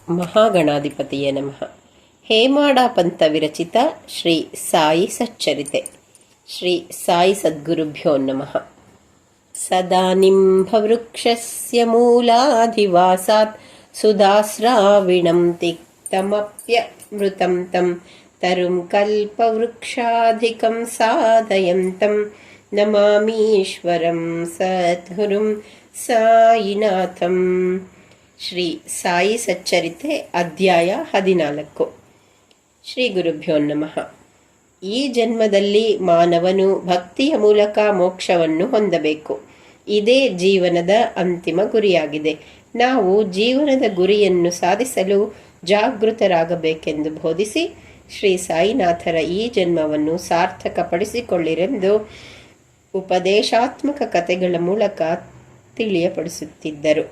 ಮಹಾಗಣಾಧಿಪತಿಯೇ ನಮಃ. ಹೇಮಾಡ ಪಂಥ ವಿರಚಿತ ಶ್ರೀ ಸಾಯಿ ಸಚ್ಚರಿತೆ. ಶ್ರೀ ಸಾಯಿ ಸದ್ಗುರುಭ್ಯೋ ನಮಃ. ಸದಾನಿಂಬವೃಕ್ಷಸ್ಯ ಮೂಲಾಧಿವಾಸಾತ್ ಸುಧಾಸ್ರಾವಿಣಂ ತಿಕ್ತಮಪ್ಯಮೃತಂ ತಂ ತರುಂ ಕಲ್ಪವೃಕ್ಷಾಧಿಕಂ ಸಾಧಯಂತಂ ನಮಾಮೀಶ್ವರಂ ಸದ್ಗುರುಂ ಸಾಯಿನಾಥಂ. ಶ್ರೀ ಸಾಯಿ ಸಚ್ಚರಿತೆ ಅಧ್ಯಾಯ 14. ಶ್ರೀ ಗುರುಭ್ಯೋ ನಮಃ. ಈ ಜನ್ಮದಲ್ಲಿ ಮಾನವನು ಭಕ್ತಿಯ ಮೂಲಕ ಮೋಕ್ಷವನ್ನು ಹೊಂದಬೇಕು. ಇದೇ ಜೀವನದ ಅಂತಿಮ ಗುರಿಯಾಗಿದೆ. ನಾವು ಜೀವನದ ಗುರಿಯನ್ನು ಸಾಧಿಸಲು ಜಾಗೃತರಾಗಬೇಕೆಂದು ಬೋಧಿಸಿ ಶ್ರೀ ಸಾಯಿನಾಥರ ಈ ಜನ್ಮವನ್ನು ಸಾರ್ಥಕಪಡಿಸಿಕೊಳ್ಳಿರೆಂದು ಉಪದೇಶಾತ್ಮಕ ಕಥೆಗಳ ಮೂಲಕ ತಿಳಿಯಪಡಿಸುತ್ತಿದ್ದರು.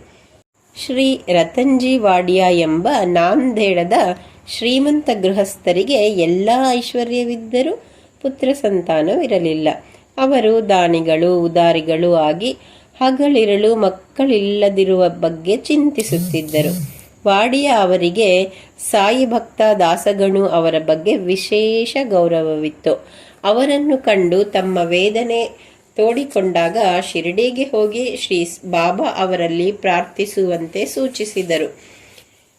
ಶ್ರೀ ರತನ್ಜಿ ವಾಡಿಯಾ ಎಂಬ ನಾಂದೇಡದ ಶ್ರೀಮಂತ ಗೃಹಸ್ಥರಿಗೆ ಎಲ್ಲ ಐಶ್ವರ್ಯವಿದ್ದರೂ ಪುತ್ರ ಸಂತಾನವಿರಲಿಲ್ಲ. ಅವರು ದಾನಿಗಳು ಉದಾರಿಗಳು ಆಗಿ ಹಗಲಿರಳು ಮಕ್ಕಳಿಲ್ಲದಿರುವ ಬಗ್ಗೆ ಚಿಂತಿಸುತ್ತಿದ್ದರು. ವಾಡಿಯಾ ಅವರಿಗೆ ಸಾಯಿ ಭಕ್ತ ದಾಸಗಣು ಅವರ ಬಗ್ಗೆ ವಿಶೇಷ ಗೌರವವಿತ್ತು. ಅವರನ್ನು ಕಂಡು ತಮ್ಮ ವೇದನೆ ತೋಡಿಕೊಂಡಾಗ ಶಿರಡಿಗೆ ಹೋಗಿ ಶ್ರೀ ಬಾಬಾ ಅವರಲ್ಲಿ ಪ್ರಾರ್ಥಿಸುವಂತೆ ಸೂಚಿಸಿದರು.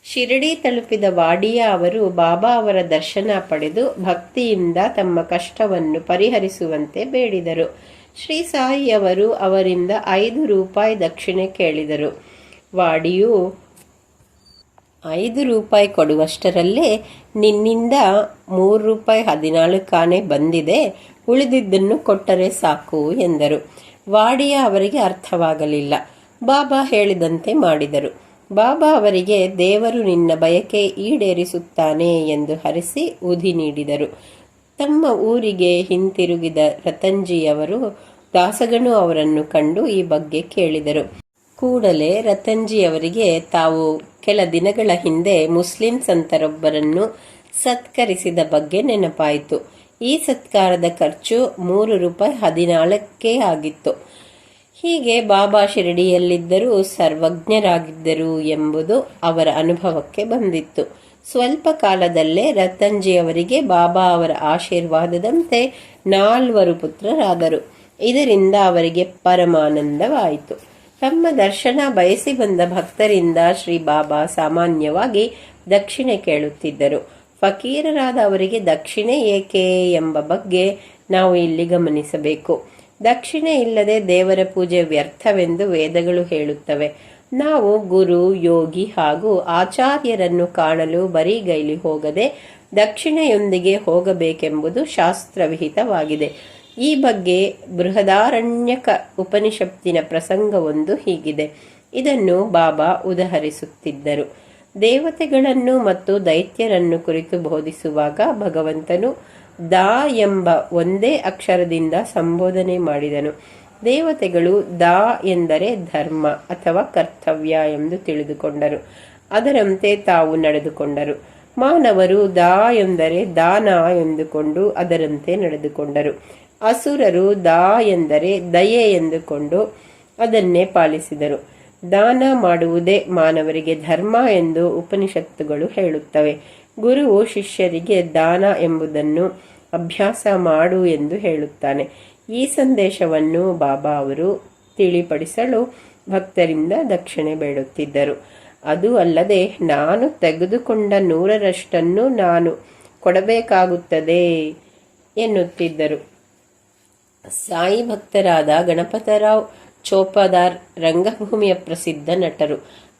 ಶಿರಡಿ ತಲುಪಿದ ವಾಡಿಯಾ ಅವರು ಬಾಬಾ ಅವರ ದರ್ಶನ ಪಡೆದು ಭಕ್ತಿಯಿಂದ ತಮ್ಮ ಕಷ್ಟವನ್ನು ಪರಿಹರಿಸುವಂತೆ ಬೇಡಿದರು. ಶ್ರೀ ಸಾಯಿ ಅವರು ಅವರಿಂದ 5 ರೂಪಾಯಿ ದಕ್ಷಿಣೆ ಕೇಳಿದರು. ವಾಡಿಯು 5 ರೂಪಾಯಿ ಕೊಡುವಷ್ಟರಲ್ಲೇ ನಿನ್ನಿಂದ 3 ರೂಪಾಯಿ 14 ಕಾಣೆ ಬಂದಿದೆ, ಉಳಿದಿದ್ದನ್ನು ಕೊಟ್ಟರೆ ಸಾಕು ಎಂದರು. ವಾಡಿಯಾ ಅವರಿಗೆ ಅರ್ಥವಾಗಲಿಲ್ಲ. ಬಾಬಾ ಹೇಳಿದಂತೆ ಮಾಡಿದರು. ಬಾಬಾ ಅವರಿಗೆ ದೇವರು ನಿನ್ನ ಬಯಕೆ ಈಡೇರಿಸುತ್ತಾನೆ ಎಂದು ಹರಿಸಿ ಉಧಿ ನೀಡಿದರು. ತಮ್ಮ ಊರಿಗೆ ಹಿಂತಿರುಗಿದ ರತನ್ಜಿಯವರು ದಾಸಗಣು ಅವರನ್ನು ಕಂಡು ಈ ಬಗ್ಗೆ ಕೇಳಿದರು. ಕೂಡಲೇ ರತನ್ಜಿಯವರಿಗೆ ತಾವು ಕೆಲ ದಿನಗಳ ಹಿಂದೆ ಮುಸ್ಲಿಂ ಸಂತರೊಬ್ಬರನ್ನು ಸತ್ಕರಿಸಿದ ಬಗ್ಗೆ ನೆನಪಾಯಿತು. ಈ ಸತ್ಕಾರದ ಖರ್ಚು 3 ರೂಪಾಯಿ 14 ಆಗಿತ್ತು. ಹೀಗೆ ಬಾಬಾ ಶಿರಡಿಯಲ್ಲಿದ್ದರೂ ಸರ್ವಜ್ಞರಾಗಿದ್ದರು ಎಂಬುದು ಅವರ ಅನುಭವಕ್ಕೆ ಬಂದಿತ್ತು. ಸ್ವಲ್ಪ ಕಾಲದಲ್ಲೇ ರತನ್ಜಿಯವರಿಗೆ ಬಾಬಾ ಅವರ ಆಶೀರ್ವಾದದಂತೆ 4 ಪುತ್ರರಾದರು. ಇದರಿಂದ ಅವರಿಗೆ ಪರಮಾನಂದವಾಯಿತು. ತಮ್ಮ ದರ್ಶನ ಬಯಸಿ ಬಂದ ಭಕ್ತರಿಂದ ಶ್ರೀ ಬಾಬಾ ಸಾಮಾನ್ಯವಾಗಿ ದಕ್ಷಿಣೆ ಕೇಳುತ್ತಿದ್ದರು. ಫಕೀರರಾದ ಅವರಿಗೆ ದಕ್ಷಿಣೆ ಏಕೆ ಎಂಬ ಬಗ್ಗೆ ನಾವು ಇಲ್ಲಿ ಗಮನಿಸಬೇಕು. ದಕ್ಷಿಣೆ ಇಲ್ಲದೆ ದೇವರ ಪೂಜೆ ವ್ಯರ್ಥವೆಂದು ವೇದಗಳು ಹೇಳುತ್ತವೆ. ನಾವು ಗುರು, ಯೋಗಿ ಹಾಗೂ ಆಚಾರ್ಯರನ್ನು ಕಾಣಲು ಬರಿಗೈಲಿ ಹೋಗದೆ ದಕ್ಷಿಣೆಯೊಂದಿಗೆ ಹೋಗಬೇಕೆಂಬುದು ಶಾಸ್ತ್ರವಿಹಿತವಾಗಿದೆ. ಈ ಬಗ್ಗೆ ಬೃಹದಾರಣ್ಯಕ ಉಪನಿಷತ್ತಿನ ಪ್ರಸಂಗವೊಂದು ಹೀಗಿದೆ. ಇದನ್ನು ಬಾಬಾ ಉದಾಹರಿಸುತ್ತಿದ್ದರು. ದೇವತೆಗಳನ್ನು ಮತ್ತು ದೈತ್ಯರನ್ನು ಕುರಿತು ಬೋಧಿಸುವಾಗ ಭಗವಂತನು ದಾ ಎಂಬ ಒಂದೇ ಅಕ್ಷರದಿಂದ ಸಂಬೋಧನೆ ಮಾಡಿದನು. ದೇವತೆಗಳು ದಾ ಎಂದರೆ ಧರ್ಮ ಅಥವಾ ಕರ್ತವ್ಯ ಎಂದು ತಿಳಿದುಕೊಂಡರು. ಅದರಂತೆ ತಾವು ನಡೆದುಕೊಂಡರು. ಮಾನವರು ದಾ ಎಂದರೆ ದಾನ ಎಂದುಕೊಂಡು ಅದರಂತೆ ನಡೆದುಕೊಂಡರು. ಅಸುರರು ದಾ ಎಂದರೆ ದಯೆ ಎಂದುಕೊಂಡು ಅದನ್ನೇ ಪಾಲಿಸಿದರು. ದಾನ ಮಾಡುವುದೇ ಮಾನವರಿಗೆ ಧರ್ಮ ಎಂದು ಉಪನಿಷತ್ತುಗಳು ಹೇಳುತ್ತವೆ. ಗುರುವು ಶಿಷ್ಯರಿಗೆ ದಾನ ಎಂಬುದನ್ನು ಅಭ್ಯಾಸ ಮಾಡು ಎಂದು ಹೇಳುತ್ತಾನೆ. ಈ ಸಂದೇಶವನ್ನು ಬಾಬಾ ಅವರು ತಿಳಿಪಡಿಸಲು ಭಕ್ತರಿಂದ ದಕ್ಷಿಣೆ ಬೇಡುತ್ತಿದ್ದರು. ಅದು ಅಲ್ಲದೆ ನಾನು ತೆಗೆದುಕೊಂಡ 100ರಷ್ಟನ್ನು ನಾನು ಕೊಡಬೇಕಾಗುತ್ತದೆ ಎನ್ನುತ್ತಿದ್ದರು. ಸಾಯಿ ಭಕ್ತರಾದ ಗಣಪತರಾವ್ ಚೋಪದಾರ್ ರಂಗಭೂಮಿಯ ಪ್ರಸಿದ್ಧ ನಟರು.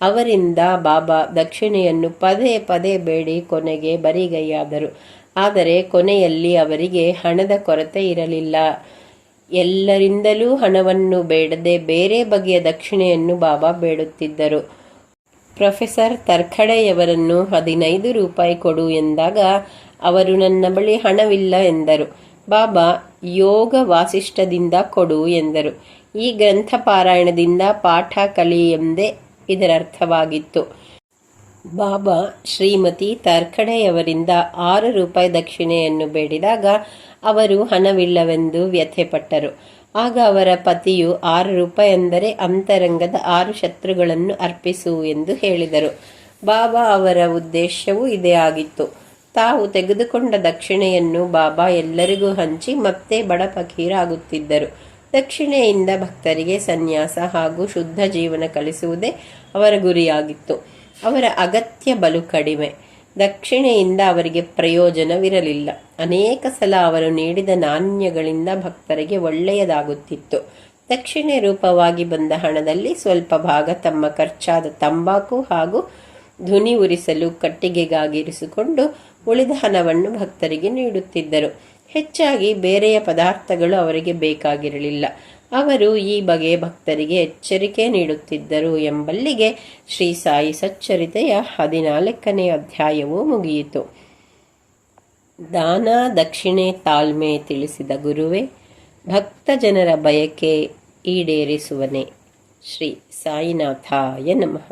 ಅವರಿಂದ ಬಾಬಾ ದಕ್ಷಿಣೆಯನ್ನು ಪದೇ ಪದೇ ಬೇಡಿ ಕೊನೆಗೆ ಬರಿಗೈಯಾದರು. ಆದರೆ ಕೊನೆಯಲ್ಲಿ ಅವರಿಗೆ ಹಣದ ಕೊರತೆ ಇರಲಿಲ್ಲ. ಎಲ್ಲರಿಂದಲೂ ಹಣವನ್ನು ಬೇಡದೆ ಬೇರೆ ಬಗೆಯ ದಕ್ಷಿಣೆಯನ್ನು ಬಾಬಾ ಬೇಡುತ್ತಿದ್ದರು. ಪ್ರೊಫೆಸರ್ ತರ್ಖಡೆಯವರನ್ನು 15 ರೂಪಾಯಿ ಕೊಡು ಎಂದಾಗ ಅವರು ನನ್ನ ಬಳಿ ಹಣವಿಲ್ಲ ಎಂದರು. ಬಾಬಾ ಯೋಗ ವಾಸಿಷ್ಠದಿಂದ ಕೊಡು ಎಂದರು. ಈ ಗ್ರಂಥ ಪಾರಾಯಣದಿಂದ ಪಾಠ ಕಲಿ ಎಂದೇ ಇದರರ್ಥವಾಗಿತ್ತು. ಬಾಬಾ ಶ್ರೀಮತಿ ತರ್ಖಡೆಯವರಿಂದ 6 ರೂಪಾಯಿ ದಕ್ಷಿಣೆಯನ್ನು ಬೇಡಿದಾಗ ಅವರು ಹಣವಿಲ್ಲವೆಂದು ವ್ಯಥೆಪಟ್ಟರು. ಆಗ ಅವರ ಪತಿಯು 6 ರೂಪಾಯಿ ಅಂದರೆ ಅಂತರಂಗದ 6 ಶತ್ರುಗಳನ್ನು ಅರ್ಪಿಸು ಎಂದು ಹೇಳಿದರು. ಬಾಬಾ ಅವರ ಉದ್ದೇಶವೂ ಇದೇ ಆಗಿತ್ತು. ತಾವು ತೆಗೆದುಕೊಂಡ ದಕ್ಷಿಣೆಯನ್ನು ಬಾಬಾ ಎಲ್ಲರಿಗೂ ಹಂಚಿ ಮತ್ತೆ ಬಡ ಫಕೀರ ಆಗುತ್ತಿದ್ದರು. ದಕ್ಷಿಣೆಯಿಂದ ಭಕ್ತರಿಗೆ ಸನ್ಯಾಸ ಹಾಗೂ ಶುದ್ಧ ಜೀವನ ಕಲಿಸುವುದೇ ಅವರ ಗುರಿಯಾಗಿತ್ತು. ಅವರ ಅಗತ್ಯ ಬಲು ಕಡಿಮೆ. ದಕ್ಷಿಣೆಯಿಂದ ಅವರಿಗೆ ಪ್ರಯೋಜನವಿರಲಿಲ್ಲ. ಅನೇಕ ಸಲ ಅವರು ನೀಡಿದ ನಾಣ್ಯಗಳಿಂದ ಭಕ್ತರಿಗೆ ಒಳ್ಳೆಯದಾಗುತ್ತಿತ್ತು. ದಕ್ಷಿಣೆ ರೂಪವಾಗಿ ಬಂದ ಹಣದಲ್ಲಿ ಸ್ವಲ್ಪ ಭಾಗ ತಮ್ಮ ಖರ್ಚಾದ ತಂಬಾಕು ಹಾಗೂ ಧ್ವನಿ ಉರಿಸಲು ಕಟ್ಟಿಗೆಗಾಗಿ ಇರಿಸಿಕೊಂಡು ಉಳಿದ ಹಣವನ್ನು ಭಕ್ತರಿಗೆ ನೀಡುತ್ತಿದ್ದರು. ಹೆಚ್ಚಾಗಿ ಬೇರೆಯ ಪದಾರ್ಥಗಳು ಅವರಿಗೆ ಬೇಕಾಗಿರಲಿಲ್ಲ. ಅವರು ಈ ಬಗೆಯ ಭಕ್ತರಿಗೆ ಎಚ್ಚರಿಕೆ ನೀಡುತ್ತಿದ್ದರು ಎಂಬಲ್ಲಿಗೆ ಶ್ರೀ ಸಾಯಿ ಸಚ್ಚರಿತೆಯ 14ನೇ ಅಧ್ಯಾಯವೂ ಮುಗಿಯಿತು. ದಾನ ದಕ್ಷಿಣೆ ತಾಳ್ಮೆ ತಿಳಿಸಿದ ಗುರುವೇ, ಭಕ್ತ ಜನರ ಬಯಕೆ ಈಡೇರಿಸುವನೇ. ಶ್ರೀ ಸಾಯಿನಾಥಾಯ ನಮಃ.